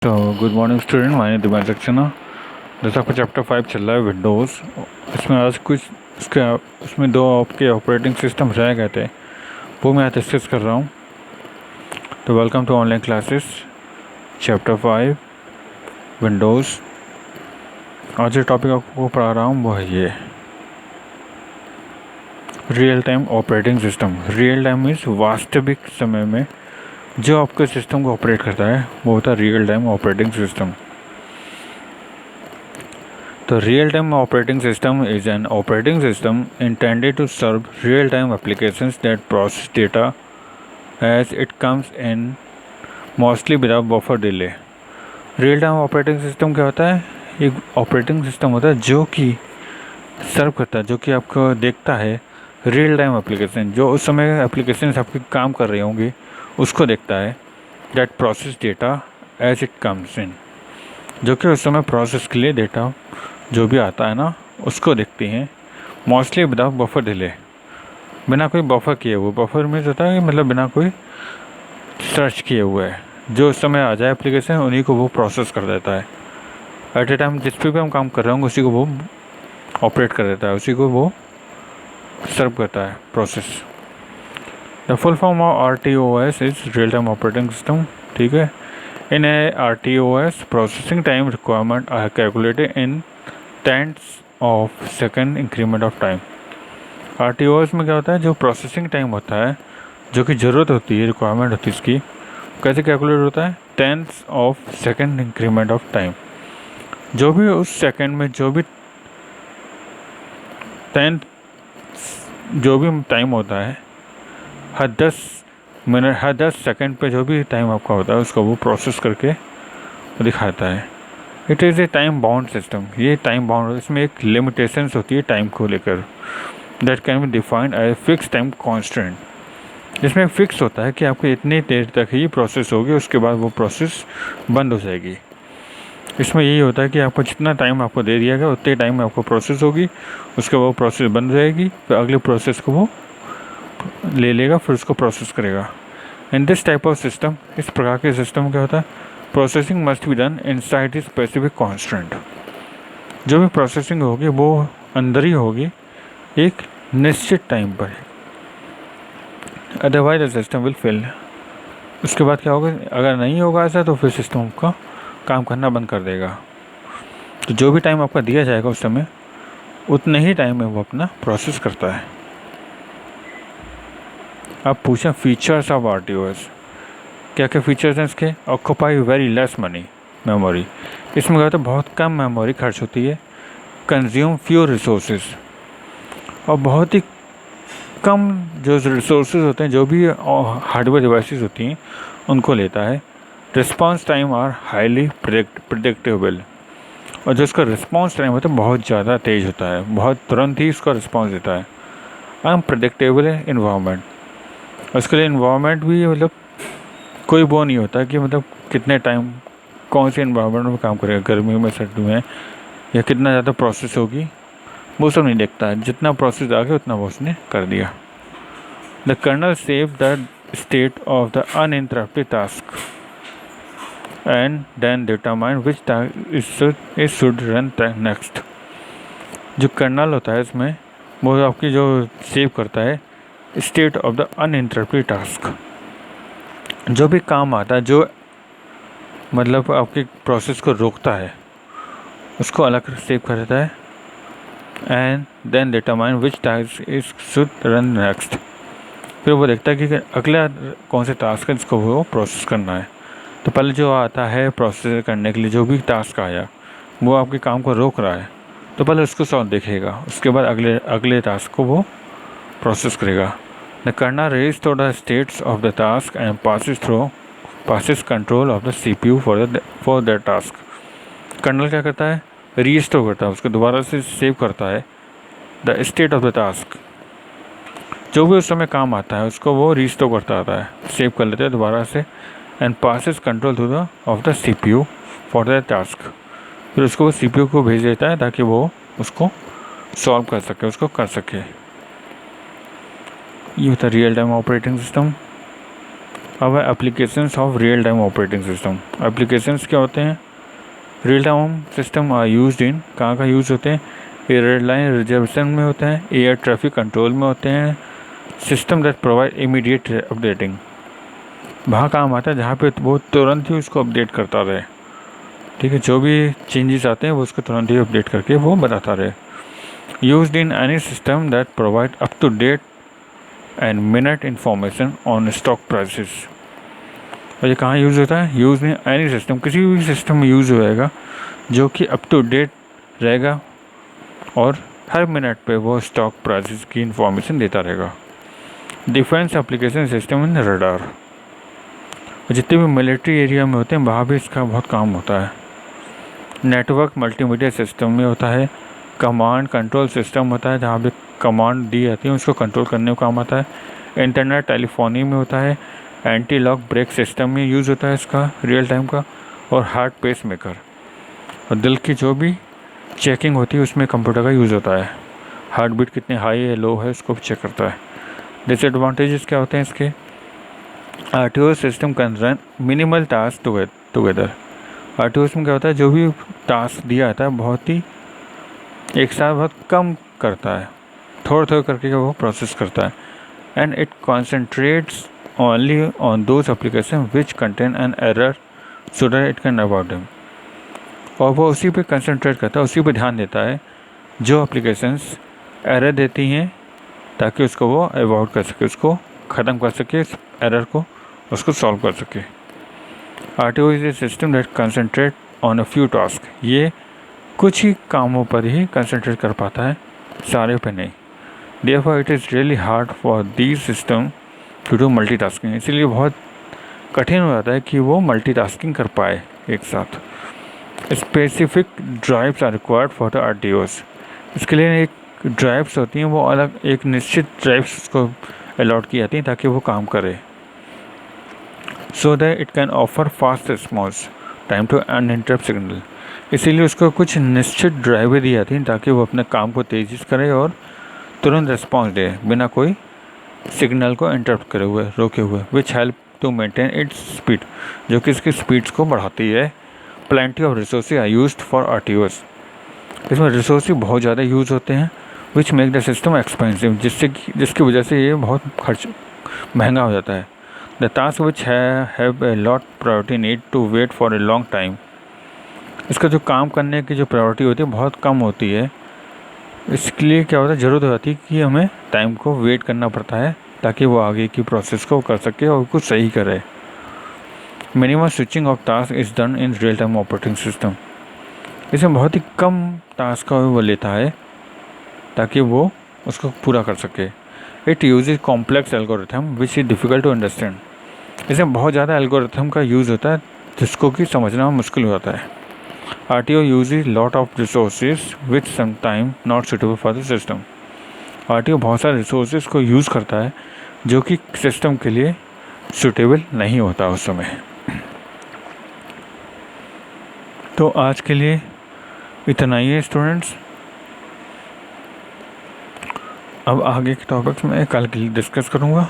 तो good morning student, my name Divyansh Saxena. जैसे आपका चैप्टर 5 चल रहा है विंडोज़। इसमें आज कुछ इसमें दो आपके ऑपरेटिंग सिस्टम रह गए थे, वो मैं आज डिस्कस कर रहा हूँ। तो welcome to online classes chapter 5 Windows. आज जो टॉपिक आपको पढ़ा रहा हूँ वो है ये real time operating system. Real time means वास्तविक समय में जो आपके सिस्टम को ऑपरेट करता है वो होता है real time operating system. The real-time operating system is an operating system intended to serve real-time applications that process data as it comes in, mostly without buffer delay. Real time operating system क्या होता है? एक operating system होता है जो कि सर्व करता है, जो कि आपको देखता है रियल टाइम एप्लीकेशन, जो उस समय एप्लीकेशन आपके काम कर रहे होंगे उसको देखता है। That process data as it comes in, जो कि उस समय प्रोसेस के लिए डेटा जो भी आता है ना उसको देखती हैं। मोस्टली विदाउट बफर डिले, बिना कोई बफर किए हुए। बफर में होता है मतलब बिना कोई सर्च किए हुए है, जो उस समय आ जाए एप्लीकेशन उन्हीं को वो प्रोसेस कर देता है। एट ए टाइम जिस पे भी हम काम कर रहे होंगे उसी को वो ऑपरेट कर देता है, उसी को वो सर्व करता है process. The full form of RTOS is real time operating system. ठीक है, in a RTOS processing time requirement are calculated in tens of second increment of time. RTOS में क्या होता है, जो प्रोसेसिंग टाइम होता है, जो कि ज़रूरत होती है, रिक्वायरमेंट होती है इसकी, कैसे कैलकुलेट होता है? Tens of second increment of time. जो भी उस सेकेंड में जो भी टाइम होता है, हर 10 मिनट हर 10 सेकेंड पे जो भी टाइम आपका होता है उसको वो प्रोसेस करके दिखाता है। It is a time bound system. ये टाइम बाउंड, इसमें एक लिमिटेशंस होती है टाइम को लेकर। That can be defined as fix time constant, जिसमें फिक्स होता है कि आपको इतनी देर तक ही प्रोसेस होगी, उसके बाद वो प्रोसेस बंद हो जाएगी। इसमें यही होता है कि आपको जितना टाइम आपको दे दिया गया उतने टाइम में आपको प्रोसेस होगी, उसके बाद वो प्रोसेस बंद हो जाएगी, फिर अगले प्रोसेस को वो ले लेगा, फिर उसको प्रोसेस करेगा। In this type of system, इस प्रकार के सिस्टम क्या होता है? Processing must be done inside the specific constant. जो भी प्रोसेसिंग होगी वो अंदर ही होगी एक निश्चित टाइम पर, otherwise the system will fail. उसके बाद क्या होगा? अगर नहीं होगा ऐसा तो फिर सिस्टम का काम करना बंद कर देगा। तो जो भी टाइम आपका दिया जाएगा उस समय उतने ही टाइम में वो अपना प्रोसेस करता है। अब पूछें फीचर्स ऑफ RTOS, क्या क्या फीचर्स हैं इसके? Occupy very less money memory, इसमें क्या होता है बहुत कम मेमोरी खर्च होती है। कंज्यूम फ्यू रिसोर्सेज, और बहुत ही कम जो रिसोर्सेज होते हैं, जो भी हार्डवेयर डिवाइसेस होती हैं उनको लेता है। Response time are highly predictable, और जो इसका रिस्पांस टाइम होता है बहुत ज़्यादा तेज़ होता है, बहुत तुरंत ही इसका रिस्पांस देता है। अनप्रिडिक्टेबल इन्वायरमेंट, उसके लिए इन्वायरमेंट भी मतलब कोई वो नहीं होता कि मतलब कितने टाइम कौन से इन्वायरमेंट में काम करेगा, गर्मी में सर्दी में, या कितना ज़्यादा प्रोसेस होगी, वो सब नहीं देखता है। जितना प्रोसेस आ गया उतना वो उसने कर दिया। The kernel save the state of the uninterrupted task and then determine which task it should run next. जो कर्नल होता है इसमें, वो आपकी जो सेव करता है state of the uninterrupted task, जो भी काम आता है जो मतलब आपके प्रोसेस को रोकता है उसको अलग सेव कर देता है। And then determine which task is should run next, फिर वो देखता है कि अगला कौन से टास्क है जिसको वो प्रोसेस करना है। तो पहले जो आता है प्रोसेस करने के लिए, जो भी टास्क आया वो आपके काम को रोक रहा है, तो पहले उसको सॉल्व देखेगा, उसके बाद अगले टास्क को वो प्रोसेस करेगा। The kernel restore the states of the task and passes control of the CPU for that task. Kernel क्या करता है? रीस्टोर करता है, उसको दोबारा से सेव करता है the state of the task. जो भी उस समय काम आता है उसको वो रीस्टोर करता आता है, सेव कर लेता है दोबारा से। And passes control to the of the CPU for that task, फिर उसको वो CPU को भेज देता है ताकि वो उसको सॉल्व कर सके, उसको कर सके। ये होता है रियल टाइम ऑपरेटिंग सिस्टम। अब है applications of real time operating system. Applications क्या होते हैं? Real time system are used in, कहाँ यूज़ होते हैं? एयरलाइन रिजर्वेशन में होते हैं, एयर ट्रैफिक कंट्रोल में होते हैं, system that provide immediate updating, वहाँ काम आता है जहाँ पे वो तुरंत ही उसको अपडेट करता रहे। ठीक है, जो भी चेंजेस आते हैं वो उसको तुरंत ही अपडेट करके वो बताता रहे। Used in any system that provide up to date and minute information on stock prices. और ये कहाँ यूज़ होता है? यूज़ इन एनी सिस्टम, किसी भी सिस्टम में यूज़ होएगा जो कि अप टू डेट रहेगा और हर मिनट पे वो स्टॉक प्राइसेस की इंफॉर्मेशन देता रहेगा। Defence application system in radar, जितने भी मिलिट्री एरिया में होते हैं वहाँ भी इसका बहुत काम होता है। नेटवर्क मल्टीमीडिया सिस्टम में होता है। कमांड कंट्रोल सिस्टम होता है, जहाँ भी कमांड दी जाती है उसको कंट्रोल करने का काम आता है। इंटरनेट टेलीफोनी में होता है। एंटी लॉक ब्रेक सिस्टम में यूज़ होता है इसका, रियल टाइम का। और हार्ट पेस मेकर, और दिल की जो भी चेकिंग होती है उसमें कंप्यूटर का यूज़ होता है। हार्ट बीट कितने हाई है लो है उसको भी चेक करता है। डिसएडवांटेजेस क्या होते हैं इसके? RTO system can run minimal task together. RTOs में क्या होता है, जो भी टास्क दिया जाता है बहुत ही एक साथ बहुत कम करता है, थोड़ा करके वो प्रोसेस करता है। And it concentrates only on those application which contain an error so that it can avoid them. और वो उसी पे कंसंट्रेट करता है, उसी पे ध्यान देता है जो एप्लीकेशंस एरर देती हैं, ताकि उसको वो अवॉइड कर सके, उसको ख़त्म कर सके, इस एरर को उसको सॉल्व कर सके। RTO is a system that concentrate on a few task, ये कुछ ही कामों पर ही कंसंट्रेट कर पाता है, सारे पे नहीं। Therefore it is really hard for these system to do multitasking, इसीलिए बहुत कठिन हो जाता है कि वो मल्टीटास्किंग कर पाए एक साथ। Specific drives are required for the RTOs, इसके लिए एक ड्राइव्स होती हैं, वो अलग एक निश्चित ड्राइव्स उसको अलॉट की जाती हैं ताकि वो काम करे। So that it can offer fast response time to uninterrupt signal, इसीलिए उसको कुछ निश्चित ड्राइवें दी जाती हैं ताकि वो अपने काम को तेज़ी से करे और तुरंत रिस्पॉन्स दे बिना कोई सिग्नल को इंटरप्ट करे हुए, रोके हुए। Which help to maintain its speed, जो कि इसकी स्पीड्स को बढ़ाती है। Plenty of resources are used for RTOs, इसमें रिसोर्सेज बहुत ज़्यादा यूज़ होते हैं। Which make the system expensive, जिसकी वजह से ये बहुत खर्च महंगा हो जाता है। The task which have a lot priority need to wait for a long time, इसका जो काम करने की जो प्रायोरिटी होती है बहुत कम होती है, इसके लिए क्या होता है, ज़रूरत हो जाती है कि हमें टाइम को वेट करना पड़ता है ताकि वो आगे की प्रोसेस को कर सके और कुछ सही करे। Minimum switching off task is done in real time operating system, इसमें बहुत ही कम टास्क का वो लेता है ताकि वो उसको पूरा कर सके। It uses complex algorithm which is difficult to understand, इसमें बहुत ज़्यादा एल्गोरिथम का यूज़ होता है जिसको कि समझना मुश्किल हो जाता है। RTO uses lot of resources which sometime not suitable for the system, RTO बहुत सारे रिसोर्सेज को यूज़ करता है जो कि सिस्टम के लिए सूटेबल नहीं होता उस समय। तो आज के लिए इतना ही है स्टूडेंट्स, अब आगे के टॉपिक्स मैं कल के लिए डिस्कस करूँगा।